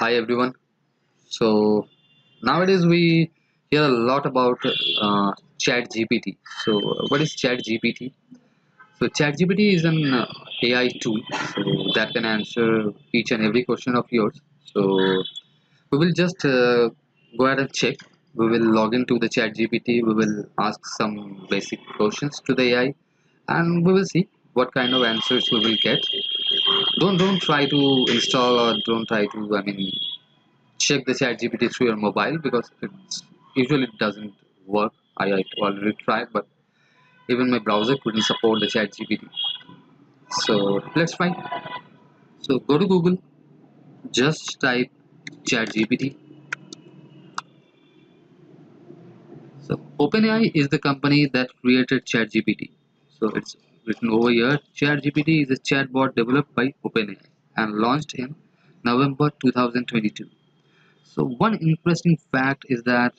Hi everyone. So nowadays we hear a lot about ChatGPT. So what is ChatGPT? So ChatGPT is an AI tool that can answer each and every question of yours. So we will just go ahead and check. We will log into the ChatGPT. We will ask some basic questions to the AI, and we will see what kind of answers we will get. Don't try to install or don't try to check the chat GPT through your mobile because usually it doesn't work. I already tried, but even my browser couldn't support the chat GPT. So let's try. So go to Google, just type chat GPT. So OpenAI is the company that created chat GPT. So it's written over here. Chat GPT is a chatbot developed by OpenAI and launched in November 2022. So one interesting fact is that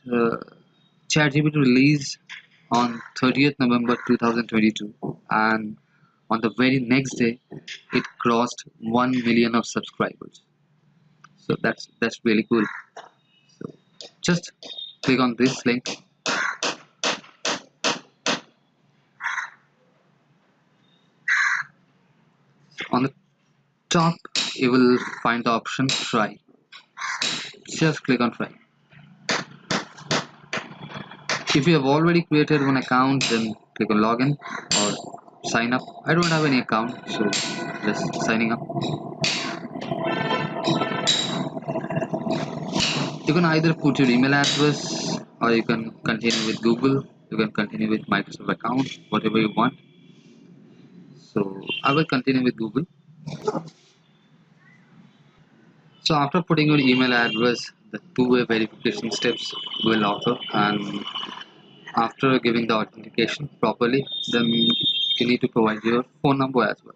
ChatGPT released on 30th November 2022, and on the very next day, it crossed 1 million of subscribers. So that's really cool. So just click on this link. On the top, you will find the option try. Just click on try. If you have already created one account, then click on login or sign up. I don't have any account, so just signing up. You can either put your email address or you can continue with Google. You can continue with Microsoft account, whatever you want. So I will continue with Google. So after putting your email address, the two-way verification steps will offer, and after giving the authentication properly, then you need to provide your phone number as well.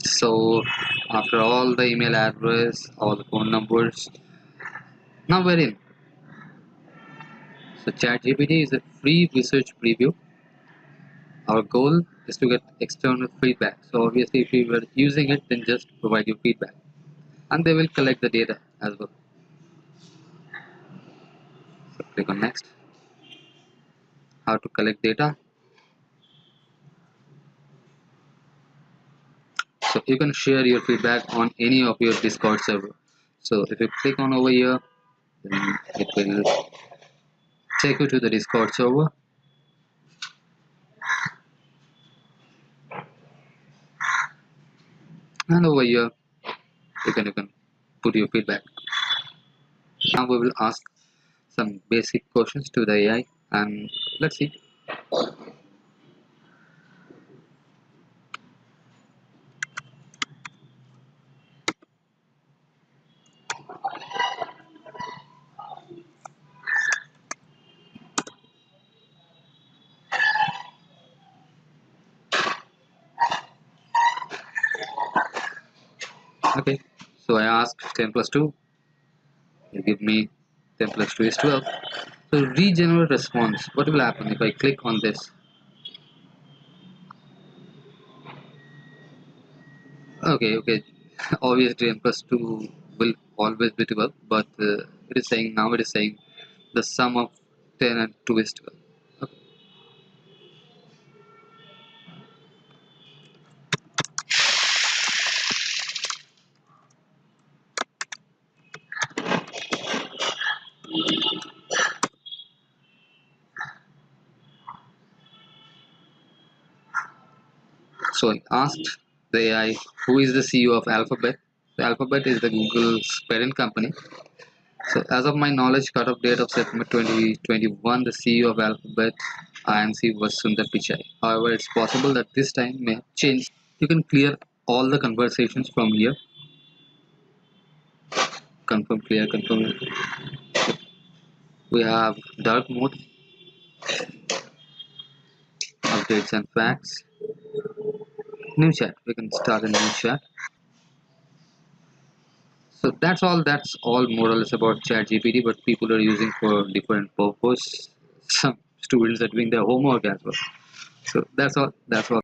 So after all the email address, all the phone numbers, now we're in. So ChatGPT is a free research preview. Our goal is to get external feedback. So obviously if you were using it, then just provide your feedback. And they will collect the data as well. So click on next. How to collect data. So you can share your feedback on any of your Discord server. So if you click on over here, then it will take you to the Discord server. And over here, you can put your feedback. Now we will ask some basic questions to the AI, and let's see. Okay, so I asked 10 plus 2. You give me 10 plus 2 is 12. So regenerate response. What will happen if I click on this? Okay. Obviously 10 plus 2 will always be 12, but it is saying the sum of 10 and 2 is 12. Okay. So I asked the AI, who is the CEO of Alphabet? The Alphabet is the Google's parent company. So as of my knowledge, cut-off date of September 2021, the CEO of Alphabet Inc. was Sundar Pichai. However, it's possible that this time may change. You can clear all the conversations from here. Confirm, clear, confirm. We have dark mode, updates and facts. New chat. We can start a new chat. So that's all more or less about ChatGPT, but people are using for different purpose. Some students are doing their homework as well. So that's all.